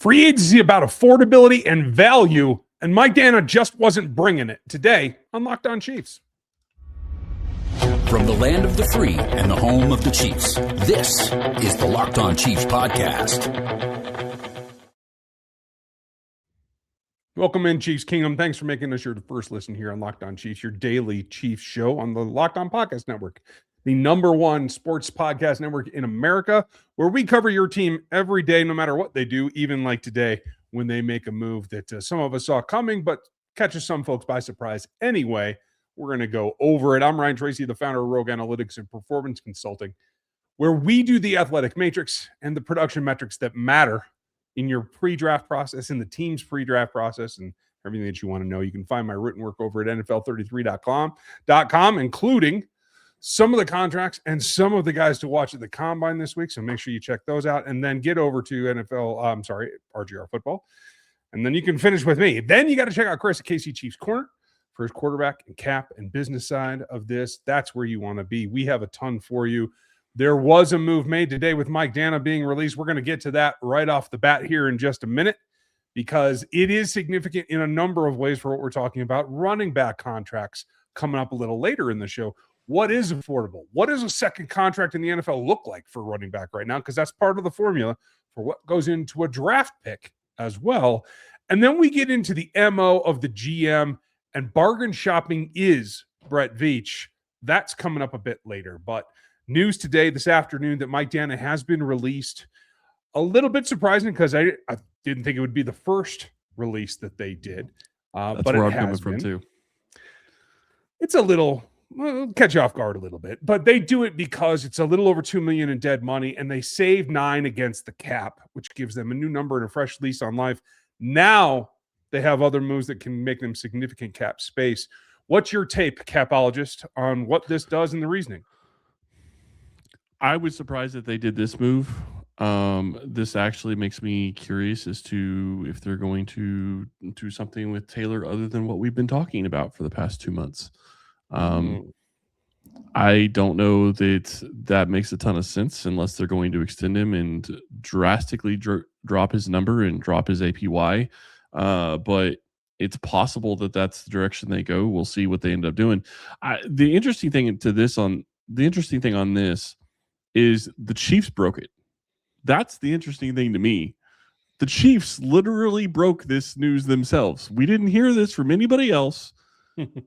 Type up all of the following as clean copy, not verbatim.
Free agency about affordability and value, and Mike Danna just wasn't bringing it. Today on Locked On Chiefs. From the land of the free and the home of the Chiefs, this is the Locked On Chiefs podcast. Welcome in, Chiefs Kingdom. Thanks for making us your first listen here on Locked On Chiefs, your daily Chiefs show on the Locked On Podcast Network, the #1 sports podcast network in America, where we cover your team every day, no matter what they do, even like today when they make a move that some of us saw coming, but catches some folks by surprise anyway. We're going to go over it. I'm Ryan Tracy, the founder of Rogue Analytics and Performance Consulting, where we do the athletic matrix and the production metrics that matter in your pre-draft process, in the team's pre-draft process, and everything that you want to know. You can find my written work over at NFL33.com, including some of the contracts and some of the guys to watch at the Combine this week. So make sure you check those out, and then get over to RGR Football, and then you can finish with me. Then you got to check out Chris at KC Chiefs Corner for his quarterback and cap and business side of this. That's where you want to be. We have a ton for you. There was a move made today with Mike Danna being released. We're going to get to that right off the bat here in just a minute, because it is significant in a number of ways for what we're talking about. Running back contracts coming up a little later in the show. What is affordable? What does a second contract in the NFL look like for running back right now? Because that's part of the formula for what goes into a draft pick as well. And then we get into the MO of the GM, and bargain shopping is Brett Veach. That's coming up a bit later. But news today, this afternoon, that Mike Danna has been released. A little bit surprising, because I didn't think it would be the first release that they did. That's but where it I'm coming has from, been. too. It's a little, catch you off guard a little bit. But they do it because it's a little over $2 million in dead money, and they save $9 million against the cap, which gives them a new number and a fresh lease on life. Now they have other moves that can make them significant cap space. What's your take, capologist, on what this does and the reasoning? I was surprised that they did this move. This actually makes me curious as to if they're going to do something with Taylor other than what we've been talking about for the past 2 months. I don't know that makes a ton of sense unless they're going to extend him and drastically drop his number and drop his APY. But it's possible that that's the direction they go. We'll see what they end up doing. The interesting thing on this is the Chiefs broke it. That's the interesting thing to me. The Chiefs literally broke this news themselves. We didn't hear this from anybody else.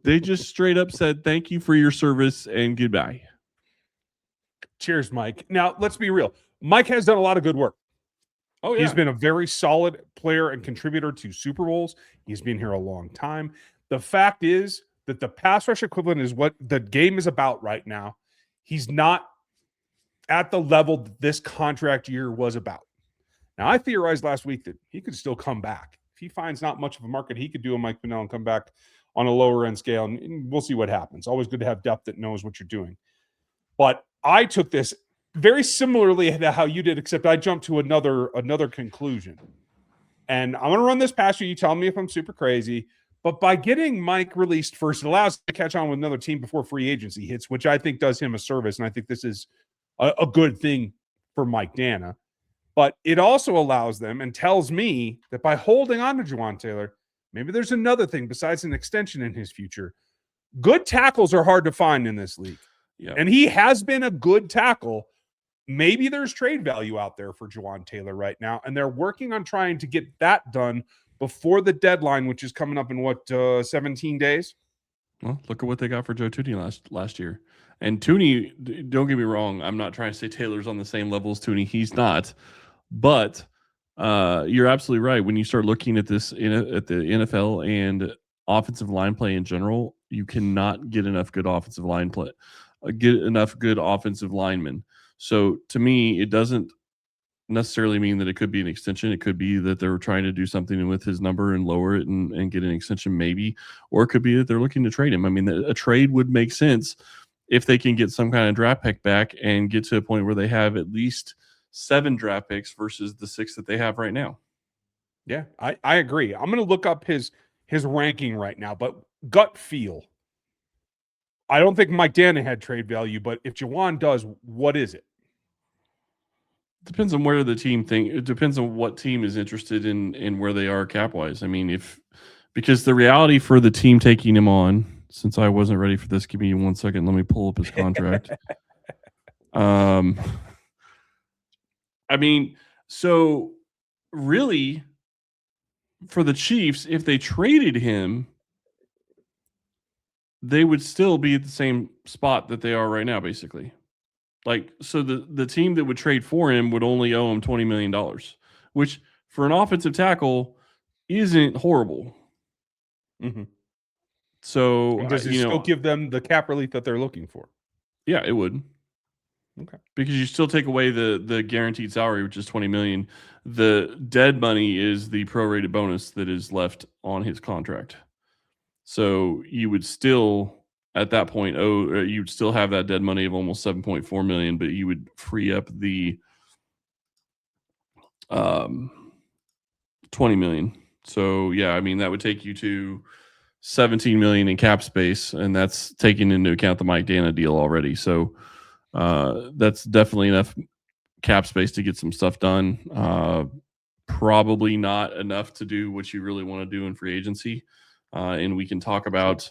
They just straight up said, thank you for your service and goodbye. Cheers, Mike. Now, let's be real. Mike has done a lot of good work. Oh, yeah. He's been a very solid player and contributor to Super Bowls. He's been here a long time. The fact is that the pass rush equivalent is what the game is about right now. He's not at the level that this contract year was about. Now, I theorized last week that he could still come back. If he finds not much of a market, he could do a Mike Pennell and come back on a lower end scale, and we'll see what happens. Always good to have depth that knows what you're doing. But I took this very similarly to how you did, except I jumped to another conclusion. And I'm going to run this past you. You tell me if I'm super crazy. But by getting Mike released first, it allows him to catch on with another team before free agency hits, which I think does him a service. And I think this is a good thing for Mike Danna. But it also allows them and tells me that by holding on to Jawaan Taylor, maybe there's another thing besides an extension in his future. Good tackles are hard to find in this league. Yeah. And he has been a good tackle. Maybe there's trade value out there for Jawaan Taylor right now, and they're working on trying to get that done before the deadline, which is coming up in 17 days? Well, look at what they got for Joe Thuney last year. And Thuney, don't get me wrong, I'm not trying to say Taylor's on the same level as Thuney. He's not. But you're absolutely right. When you start looking at this at the NFL and offensive line play in general, you cannot get enough good offensive line play, get enough good offensive linemen. So to me, it doesn't necessarily mean that it could be an extension. It could be that they're trying to do something with his number and lower it and get an extension maybe, or it could be that they're looking to trade him. I mean, a trade would make sense if they can get some kind of draft pick back and get to a point where they have at least 7 draft picks versus the 6 that they have right now. Yeah, I agree. I'm going to look up his ranking right now, but gut feel, I don't think Mike Danna had trade value, but if Jawaan does, what is it? Depends on where the team it depends on what team is interested in where they are cap wise. I mean, because the reality for the team taking him on, since I wasn't ready for this, give me 1 second. Let me pull up his contract. I mean, so really for the Chiefs, if they traded him, they would still be at the same spot that they are right now, basically. Like, so the team that would trade for him would only owe him $20 million, which for an offensive tackle isn't horrible. Mm-hmm. So, and does it still give them the cap relief that they're looking for? Yeah, it would. Okay. Because you still take away the guaranteed salary, which is $20 million. The dead money is the prorated bonus that is left on his contract. So you would still, at that point, you'd still have that dead money of almost $7.4 million, but you would free up the $20 million. So yeah, I mean that would take you to $17 million in cap space, and that's taking into account the Mike Danna deal already. So that's definitely enough cap space to get some stuff done. Probably not enough to do what you really want to do in free agency. And we can talk about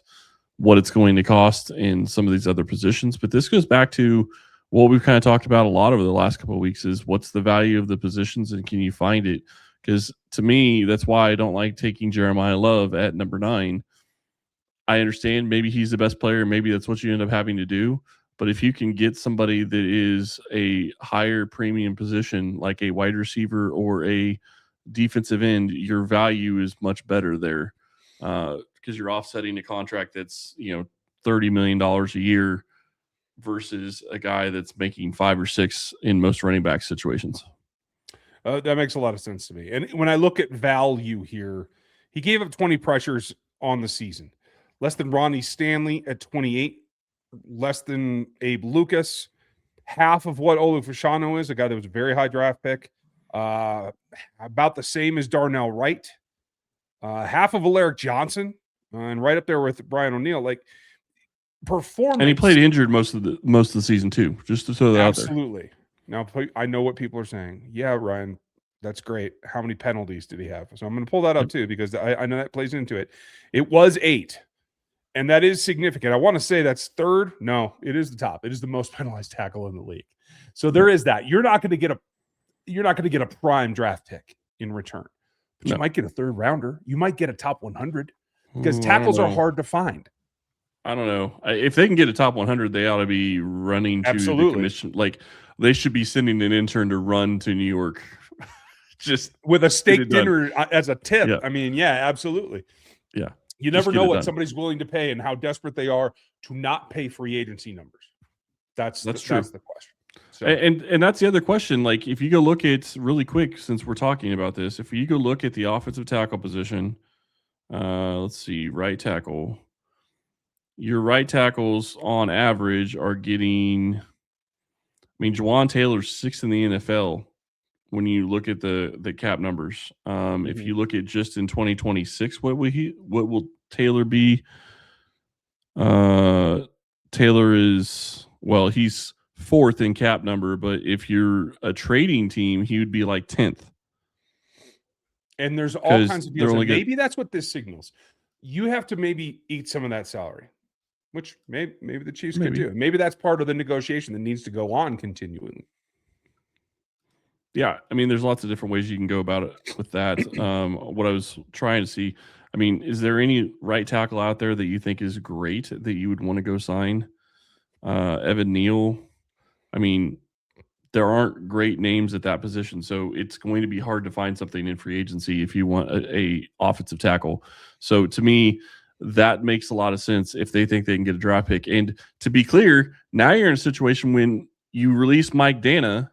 what it's going to cost in some of these other positions. But this goes back to what we've kind of talked about a lot over the last couple of weeks is what's the value of the positions and can you find it? Because to me, that's why I don't like taking Jeremiah Love at number 9. I understand maybe he's the best player. Maybe that's what you end up having to do. But if you can get somebody that is a higher premium position, like a wide receiver or a defensive end, your value is much better there because you're offsetting a contract that's $30 million a year versus a guy that's making 5 or 6 in most running back situations. That makes a lot of sense to me. And when I look at value here, he gave up 20 pressures on the season, less than Ronnie Stanley at 28. Less than Abe Lucas, half of what Olu Fashanu is, a guy that was a very high draft pick, about the same as Darnell Wright, half of Alaric Johnson, and right up there with Brian O'Neill. Like performance, and he played injured most of the season too. Just to throw that out there. Absolutely. Now I know what people are saying. Yeah, Ryan, that's great. How many penalties did he have? So I'm going to pull that up too because I know that plays into it. It was 8. And that is significant. I want to say that's third. No, it is the top. It is the most penalized tackle in the league. So there is that. You're not going to get a prime draft pick in return. But you might get a third rounder. You might get a top 100 because tackles are hard to find. I don't know. If they can get a top 100, they ought to be running to the commission. Like they should be sending an intern to run to New York just with a steak dinner as a tip. Yeah. I mean, yeah, absolutely. Yeah. You never know what somebody's willing to pay and how desperate they are to not pay free agency numbers. That's true. That's the question. So. And that's the other question. Like, if you go look at really quick, since we're talking about this, if you go look at the offensive tackle position, let's see, right tackle. Your right tackles on average are getting. I mean, Jawaan Taylor's 6th in the NFL. When you look at the cap numbers, if you look at just in 2026, what will Taylor be? Taylor is he's 4th in cap number, but if you're a trading team, he would be like 10th. And there's all kinds of deals. Maybe that's what this signals. You have to maybe eat some of that salary, which maybe the Chiefs could do. Maybe that's part of the negotiation that needs to go on continually. Yeah, I mean, there's lots of different ways you can go about it with that. What I was trying to see, I mean, is there any right tackle out there that you think is great that you would want to go sign? Evan Neal. I mean, there aren't great names at that position, so it's going to be hard to find something in free agency if you want a offensive tackle. So to me, that makes a lot of sense if they think they can get a draft pick. And to be clear, now you're in a situation when you release Mike Danna,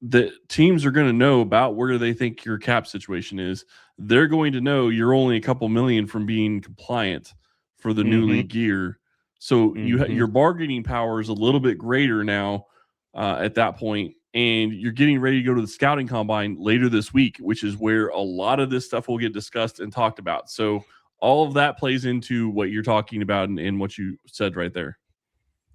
the teams are going to know about where they think your cap situation is. They're going to know you're only a couple million from being compliant for the new league year. So your bargaining power is a little bit greater now at that point, and you're getting ready to go to the scouting combine later this week, which is where a lot of this stuff will get discussed and talked about. So all of that plays into what you're talking about and what you said right there.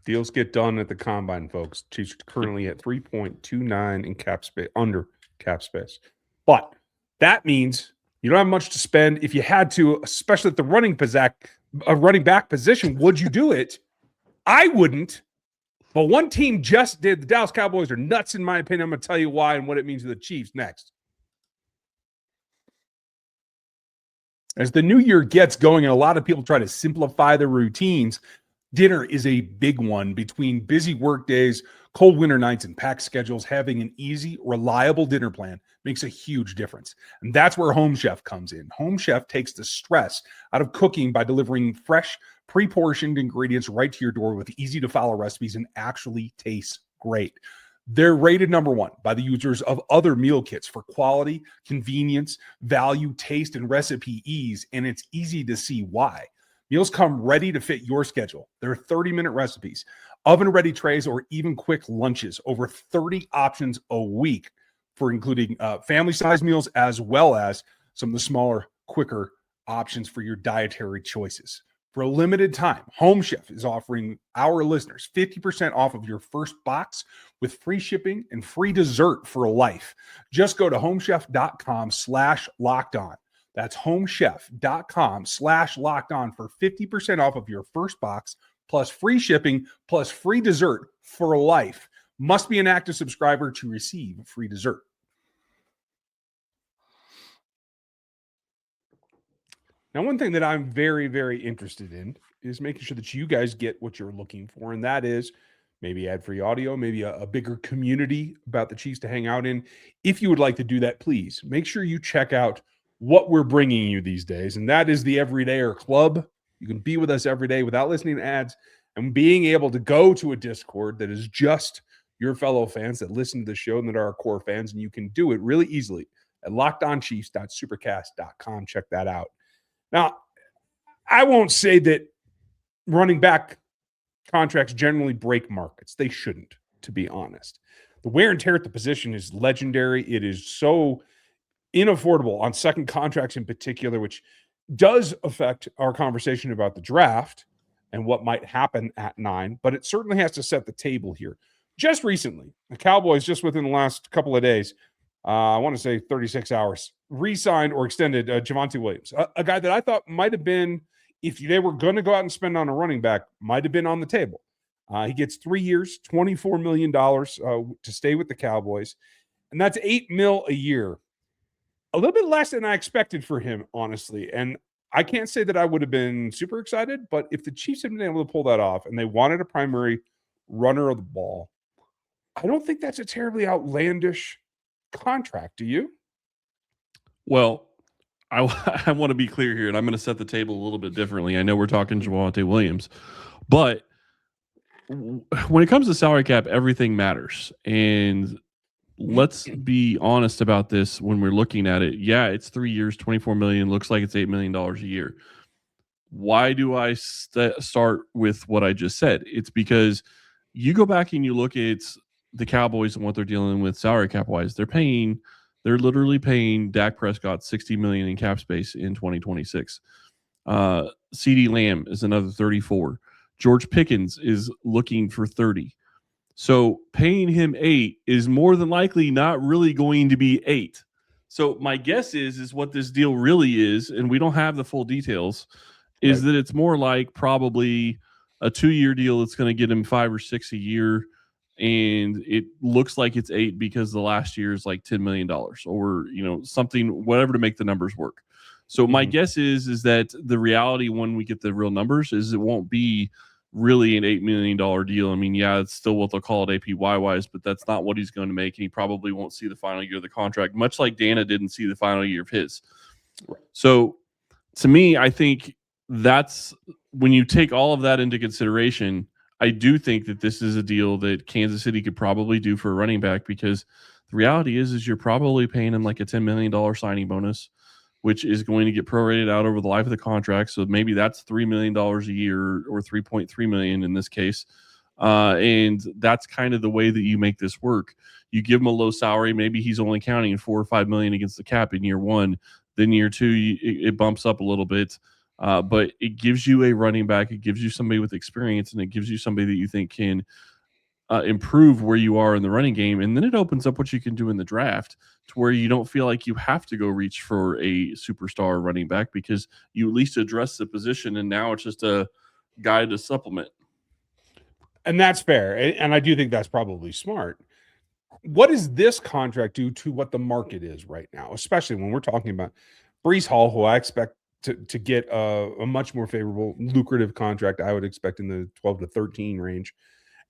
Deals get done at the combine, folks. Chiefs are currently at 3.29 in cap space, under cap space. But that means you don't have much to spend. If you had to, especially at the running back position, would you do it? I wouldn't. But one team just did. The Dallas Cowboys are nuts, in my opinion. I'm going to tell you why and what it means to the Chiefs next. As the new year gets going and a lot of people try to simplify their routines, dinner is a big one. Between busy work days, cold winter nights, and packed schedules, having an easy, reliable dinner plan makes a huge difference. And that's where HomeChef comes in. HomeChef takes the stress out of cooking by delivering fresh, pre-portioned ingredients right to your door with easy-to-follow recipes and actually tastes great. They're rated #1 by the users of other meal kits for quality, convenience, value, taste, and recipe ease, and it's easy to see why. Meals come ready to fit your schedule. There are 30-minute recipes, oven-ready trays, or even quick lunches. Over 30 options a week for including family-sized meals as well as some of the smaller, quicker options for your dietary choices. For a limited time, HomeChef is offering our listeners 50% off of your first box with free shipping and free dessert for life. Just go to homechef.com/lockedon. That's homechef.com/lockedon for 50% off of your first box, plus free shipping, plus free dessert for life. Must be an active subscriber to receive free dessert. Now, one thing that I'm very, very interested in is making sure that you guys get what you're looking for, and that is maybe ad-free audio, maybe a bigger community about the Chiefs to hang out in. If you would like to do that, please make sure you check out what we're bringing you these days, and that is the Everydayer Club. You can be with us every day without listening to ads and being able to go to a Discord that is just your fellow fans that listen to the show and that are our core fans, and you can do it really easily at lockedonchiefs.supercast.com. Check that out. Now, I won't say that running back contracts generally break markets. They shouldn't, to be honest. The wear and tear at the position is legendary. It is so inaffordable on second contracts in particular, which does affect our conversation about the draft and what might happen at 9, but it certainly has to set the table here. Just recently, the Cowboys, just within the last couple of days, I want to say 36 hours, re-signed or extended Javonte Williams, a guy that I thought might have been, if they were going to go out and spend on a running back, might have been on the table. He gets 3 years, $24 million to stay with the Cowboys, and that's $8 million a year. A little bit less than I expected for him, honestly, and I can't say that I would have been super excited, but if the Chiefs had been able to pull that off and they wanted a primary runner of the ball, I don't think that's a terribly outlandish contract. Do you? Well, I want to be clear here, and I'm going to set the table a little bit differently. I know we're talking Jawaan Williams, but when it comes to salary cap, everything matters. And let's be honest about this when we're looking at it. Yeah, it's 3 years, $24 million. Looks like it's $8 million a year. Why do I start with what I just said? It's because you go back and you look at the Cowboys and what they're dealing with salary cap wise. They're literally paying Dak Prescott $60 million in cap space in 2026. CeeDee Lamb is another 34. George Pickens is looking for 30. So paying him 8 is more than likely not really going to be 8. So my guess is what this deal really is, and we don't have the full details, is that it's more like probably a 2-year deal that's going to get him 5 or 6 a year. And it looks like it's 8 because the last year is like $10 million or, something, whatever to make the numbers work. So my guess is that the reality when we get the real numbers is it won't be really an $8 million deal. I mean, yeah, it's still what they'll call it APY-wise, but that's not what he's going to make. And he probably won't see the final year of the contract, much like Danna didn't see the final year of his. Right. So to me, I think that's when you take all of that into consideration, I do think that this is a deal that Kansas City could probably do for a running back, because the reality is you're probably paying him like a $10 million signing bonus, which is going to get prorated out over the life of the contract. So maybe that's $3 million a year or $3.3 million in this case. And that's kind of the way that you make this work. You give him a low salary. Maybe he's only counting $4 or $5 million against the cap in year 1. Then year 2, it bumps up a little bit. But it gives you a running back, it gives you somebody with experience, and it gives you somebody that you think can improve where you are in the running game. And then it opens up what you can do in the draft to where you don't feel like you have to go reach for a superstar running back because you at least address the position, and now it's just a guy to supplement. And that's fair. And I do think that's probably smart. What does this contract do to what the market is right now, especially when we're talking about Breece Hall, who I expect to get a much more favorable, lucrative contract? I would expect in the 12 to 13 range.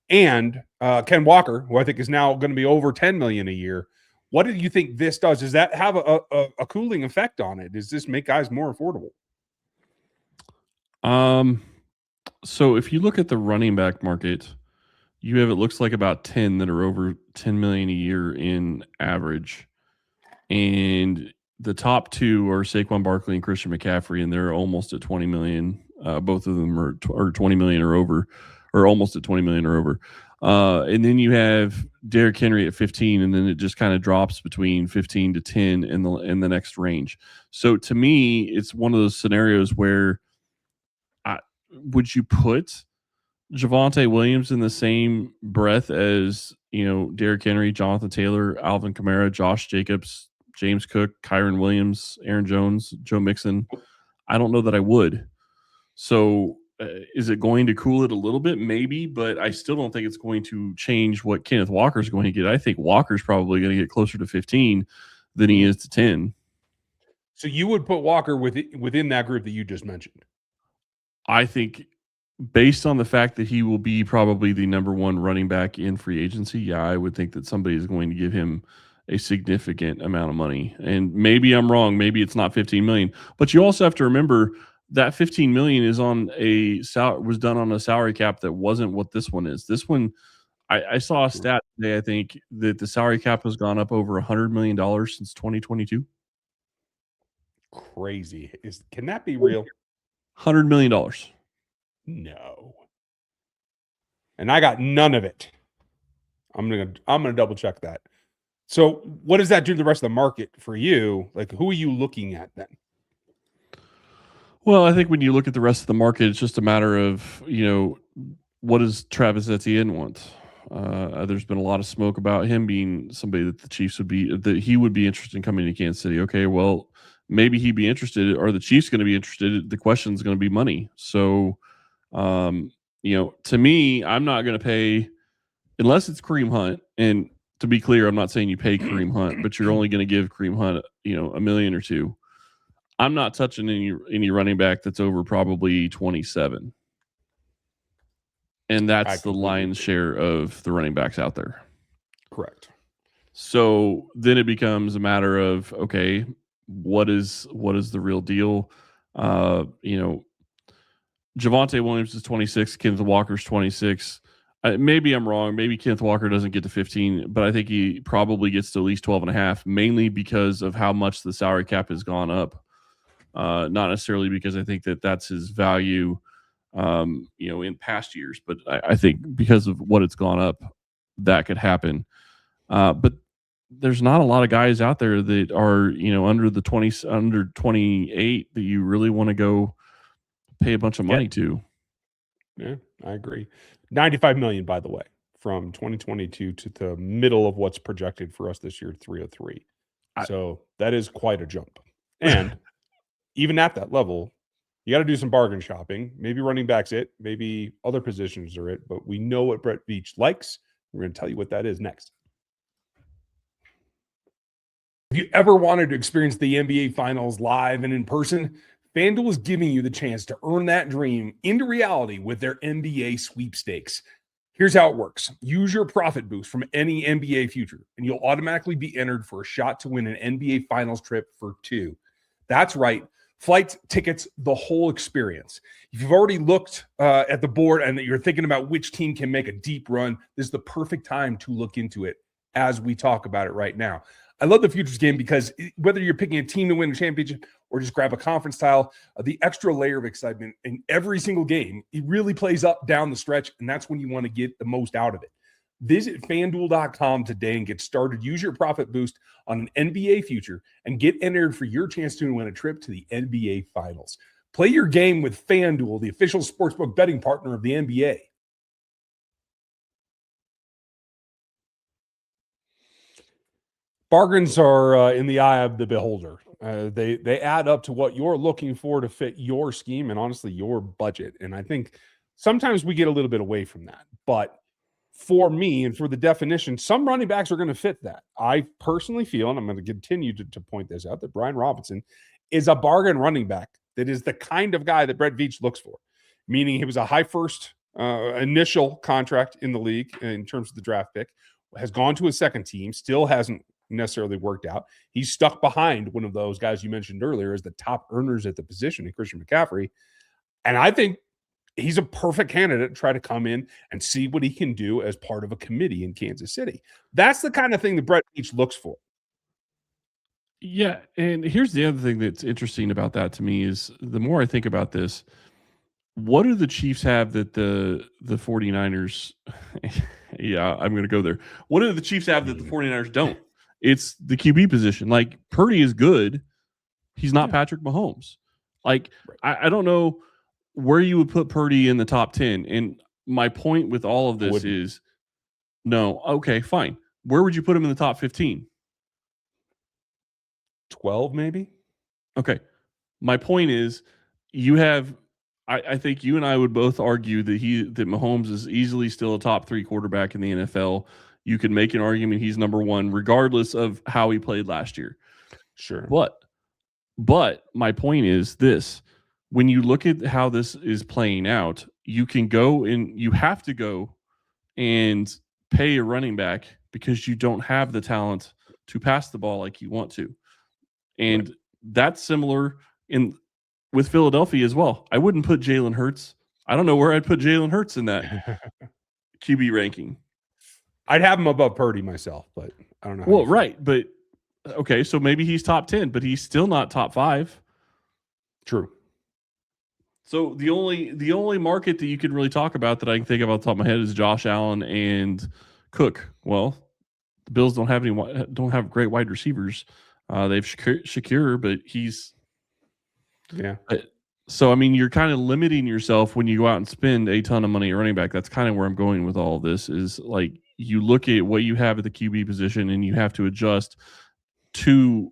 And Ken Walker, who I think is now going to be over 10 million a year. What do you think this does? Does that have a cooling effect on it? Does this make guys more affordable? So if you look at the running back market, you have, it looks like about 10 that are over 10 million a year in average. And the top two are Saquon Barkley and Christian McCaffrey, and they're almost at 20 million. Both of them are 20 million or over, or almost at 20 million or over. And then you have Derrick Henry at 15, and then it just kind of drops between 15 to 10 in the next range. So to me, it's one of those scenarios where would you put Javonte Williams in the same breath as, Derrick Henry, Jonathan Taylor, Alvin Kamara, Josh Jacobs, James Cook, Kyron Williams, Aaron Jones, Joe Mixon? I don't know that I would. So is it going to cool it a little bit? Maybe, but I still don't think it's going to change what Kenneth Walker's going to get. I think Walker's probably going to get closer to 15 than he is to 10. So you would put Walker within that group that you just mentioned? I think based on the fact that he will be probably the number one running back in free agency, yeah, I would think that somebody is going to give him a significant amount of money. And maybe I'm wrong. Maybe it's not 15 million, but you also have to remember that 15 million is was done on a salary cap that wasn't what this one is. This one, I saw a stat today, I think, that the salary cap has gone up over $100 million since 2022. Crazy. Can that be real? $100 million. No. And I got none of it. I'm gonna double check that. So what does that do to the rest of the market for you? Like, who are you looking at then? Well, I think when you look at the rest of the market, it's just a matter of, what does Travis Etienne want? There's been a lot of smoke about him being somebody that the Chiefs that he would be interested in coming to Kansas City. Okay, well, maybe he'd be interested. Are the Chiefs going to be interested? The question is going to be money. So, to me, I'm not going to pay unless it's Kareem Hunt. And to be clear, I'm not saying you pay Kareem Hunt, but you're only going to give Kareem Hunt, $1 million or $2 million. I'm not touching any running back that's over probably 27. And that's the lion's share of the running backs out there. Correct. So then it becomes a matter of, okay, what is the real deal? Javonte Williams is 26, Kenneth Walker's 26. Maybe I'm wrong. Maybe Kenneth Walker doesn't get to 15, but I think he probably gets to at least 12.5, mainly because of how much the salary cap has gone up. Not necessarily because I think that that's his value, in past years, but I think because of what it's gone up, that could happen. But there's not a lot of guys out there that are, under 28 that you really want to go pay a bunch of money to. Yeah, I agree. 95 million, by the way, from 2022 to the middle of what's projected for us this year, 303. So that is quite a jump. And even at that level, you got to do some bargain shopping. Maybe running back's it. Maybe other positions are it. But we know what Brett Veach likes. We're going to tell you what that is next. If you ever wanted to experience the NBA Finals live and in person, FanDuel is giving you the chance to earn that dream into reality with their NBA sweepstakes. Here's how it works. Use your profit boost from any NBA future, and you'll automatically be entered for a shot to win an NBA Finals trip for 2. That's right. Flights, tickets, the whole experience. If you've already looked at the board and that you're thinking about which team can make a deep run, this is the perfect time to look into it as we talk about it right now. I love the futures game because whether you're picking a team to win a championship or just grab a conference tile, the extra layer of excitement in every single game, it really plays up down the stretch, and that's when you want to get the most out of it. Visit FanDuel.com today and get started. Use your profit boost on an NBA future and get entered for your chance to win a trip to the NBA Finals. Play your game with FanDuel, the official sportsbook betting partner of the NBA. Bargains are in the eye of the beholder. They add up to what you're looking for to fit your scheme and honestly your budget. And I think sometimes we get a little bit away from that. But for me and for the definition, some running backs are going to fit that. I personally feel, and I'm going to continue to point this out, that Brian Robinson is a bargain running back that is the kind of guy that Brett Veach looks for, meaning he was a high first initial contract in the league in terms of the draft pick, has gone to a second team, still hasn't necessarily worked out. He's stuck behind one of those guys you mentioned earlier as the top earners at the position in Christian McCaffrey. And I think he's a perfect candidate to try to come in and see what he can do as part of a committee in Kansas City. That's the kind of thing that Brett Veach looks for. Yeah, and here's the other thing that's interesting about that to me is the more I think about this, what do the Chiefs have that the 49ers yeah, I'm going to go there. What do the Chiefs have that the 49ers don't? It's the QB position. Like, Purdy is good. He's not Patrick Mahomes. Like, I don't know where you would put Purdy in the top 10. And my point with all of this is, no, okay, fine. Where would you put him in the top 15? 12, maybe? Okay. My point is, you have, I think you and I would both argue that Mahomes is easily still a top 3 quarterback in the NFL. You can make an argument he's number 1, regardless of how he played last year. Sure. But my point is this: when you look at how this is playing out, you can go and you have to go and pay a running back because you don't have the talent to pass the ball like you want to. And that's similar with Philadelphia as well. I wouldn't put Jalen Hurts. I don't know where I'd put Jalen Hurts in that QB ranking. I'd have him above Purdy myself, but I don't know. Well, right. But okay, so maybe he's top 10, but he's still not top 5. True. So the only market that you can really talk about that I can think of off the top of my head is Josh Allen and Cook. Well, the Bills don't have great wide receivers. They've Shakir, but he's So I mean, you're kind of limiting yourself when you go out and spend a ton of money at running back. That's kind of where I'm going with all of this. Is like you look at what you have at the QB position, and you have to adjust to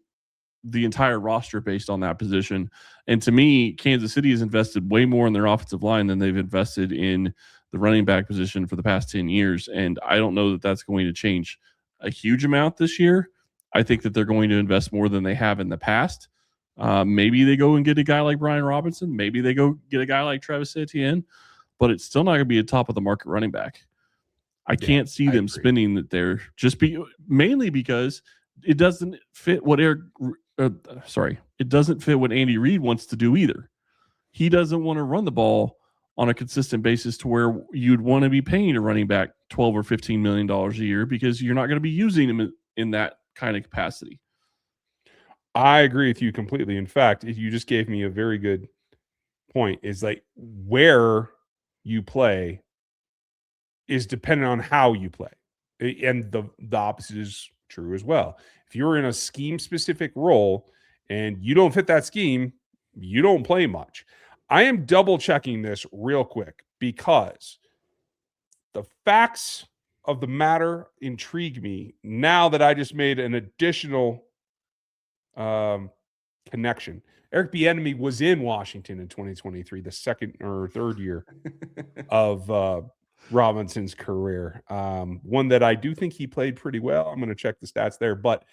the entire roster based on that position. And to me, Kansas City has invested way more in their offensive line than they've invested in the running back position for the past 10 years. And I don't know that that's going to change a huge amount this year. I think that they're going to invest more than they have in the past. Maybe they go and get a guy like Brian Robinson. Maybe they go get a guy like Travis Etienne, but it's still not going to be a top of the market running back. I can't see them spending that there mainly because it doesn't fit what it doesn't fit what Andy Reid wants to do either. He doesn't want to run the ball on a consistent basis to where you'd want to be paying a running back $12 or $15 million a year because you're not going to be using him in that kind of capacity. I agree with you completely. In fact, you just gave me a very good point. Is like where you play is dependent on how you play. And the opposite is true as well. If you're in a scheme-specific role and you don't fit that scheme, you don't play much. I am double-checking this real quick because the facts of the matter intrigue me now that I just made an additional connection. Eric Bieniemy was in Washington in 2023, the second or third year of Robinson's career. One that I do think he played pretty well. I'm going to check the stats there, but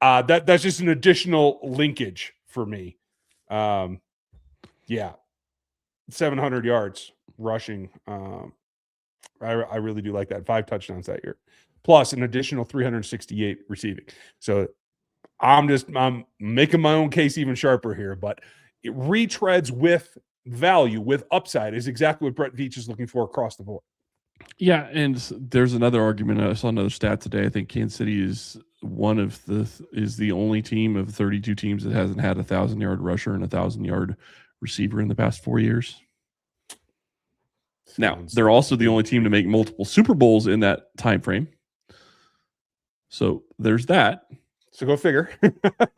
that's just an additional linkage for me. 700 yards rushing. I really do like that. 5 touchdowns that year, plus an additional 368 receiving. So I'm making my own case even sharper here, but it retreads with value, with upside is exactly what Brett Veach is looking for across the board. Yeah, and there's another argument. I saw another stat today. I think Kansas City is the only team of 32 teams that hasn't had 1,000-yard rusher and 1,000-yard receiver in the past 4 years. Now, they're also the only team to make multiple Super Bowls in that time frame. So there's that. So go figure.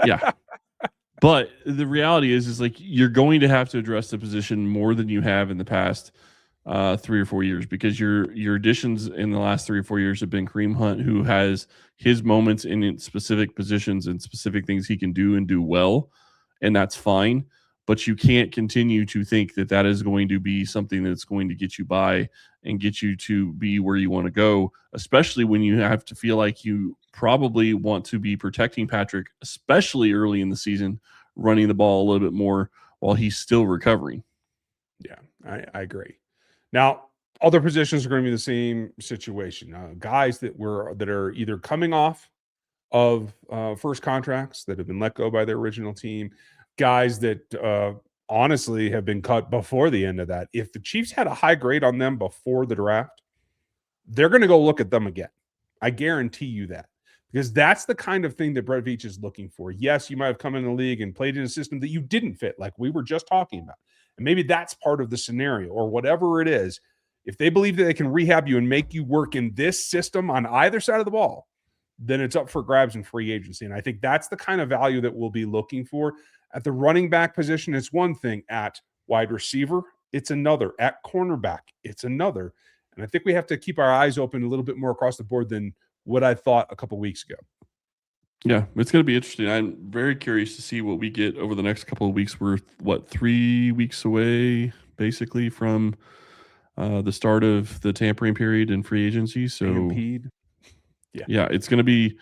Yeah. But the reality is like you're going to have to address the position more than you have in the past 3 or 4 years, because your additions in the last 3 or 4 years have been Kareem Hunt, who has his moments in specific positions and specific things he can do and do well, and that's fine. But you can't continue to think that that is going to be something that's going to get you by and get you to be where you want to go, especially when you have to feel like you probably want to be protecting Patrick, especially early in the season, running the ball a little bit more while he's still recovering. Yeah, I agree. Now, other positions are going to be the same situation. Guys that are either coming off of first contracts that have been let go by their original team, guys that honestly have been cut before the end of that. If the Chiefs had a high grade on them before the draft, they're going to go look at them again. I guarantee you that, because that's the kind of thing that Brett Veach is looking for. Yes, you might have come in the league and played in a system that you didn't fit, like we were just talking about. And maybe that's part of the scenario, or whatever it is. If they believe that they can rehab you and make you work in this system on either side of the ball, then it's up for grabs in free agency. And I think that's the kind of value that we'll be looking for. At the running back position, it's one thing. At wide receiver, it's another. At cornerback, it's another. And I think we have to keep our eyes open a little bit more across the board than what I thought a couple weeks ago. Yeah, it's going to be interesting. I'm very curious to see what we get over the next couple of weeks. We're, 3 weeks away, basically, from the start of the tampering period in free agency. So, yeah, it's going to be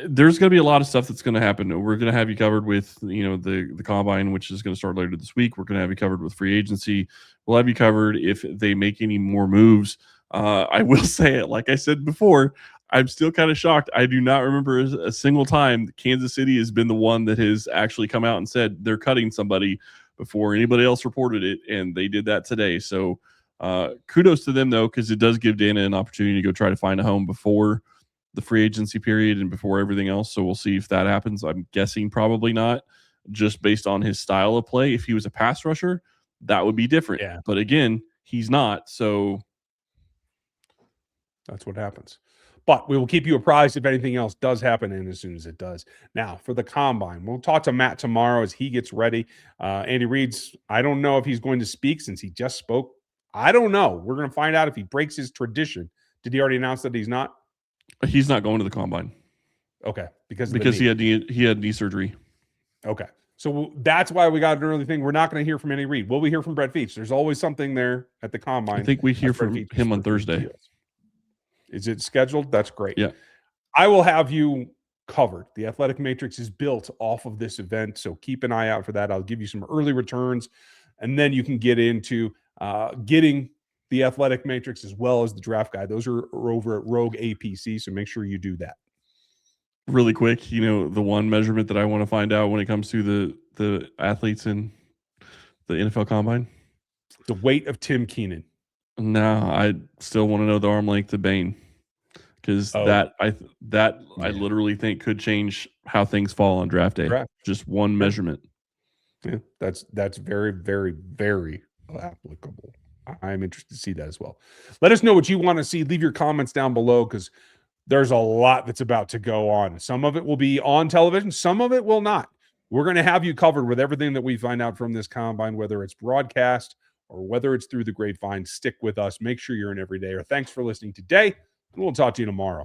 there's going to be a lot of stuff that's going to happen. We're going to have you covered with, the combine, which is going to start later this week. We're going to have you covered with free agency. We'll have you covered if they make any more moves. I will say it, like I said before, I'm still kind of shocked. I do not remember a single time Kansas City has been the one that has actually come out and said they're cutting somebody before anybody else reported it, and they did that today. So kudos to them, though, because it does give Danna an opportunity to go try to find a home before the free agency period and before everything else. So we'll see if that happens. I'm guessing probably not, just based on his style of play. If he was a pass rusher, that would be different. Yeah. But again, he's not. So that's what happens. But we will keep you apprised if anything else does happen, and as soon as it does. Now, for the combine, we'll talk to Matt tomorrow as he gets ready. Andy Reid's, I don't know if he's going to speak since he just spoke. I don't know. We're going to find out if he breaks his tradition. Did he already announce that he's not? He's not going to the combine. Okay. Because he had knee surgery. Okay. So that's why we got an early thing. We're not going to hear from Andy Reid. Will we hear from Brett Veach? There's always something there at the combine. I think we hear from him on Thursday. Is it scheduled? That's great. Yeah. I will have you covered. The Athletic Matrix is built off of this event, so keep an eye out for that. I'll give you some early returns, and then you can get into getting the Athletic Matrix as well as the draft guide. Those are over at Rogue APC, so make sure you do that. Really quick, the one measurement that I want to find out when it comes to the athletes in the NFL Combine? The weight of Tim Keenan. No, I still want to know the arm length of Bane, because I literally think could change how things fall on draft day. Just one measurement. Yeah, that's very, very, very applicable. I'm interested to see that as well. Let us know what you want to see. Leave your comments down below, because there's a lot that's about to go on. Some of it will be on television. Some of it will not. We're going to have you covered with everything that we find out from this combine, whether it's broadcast or whether it's through the grapevine. Stick with us. Make sure you're in every day. Or thanks for listening today, and we'll talk to you tomorrow.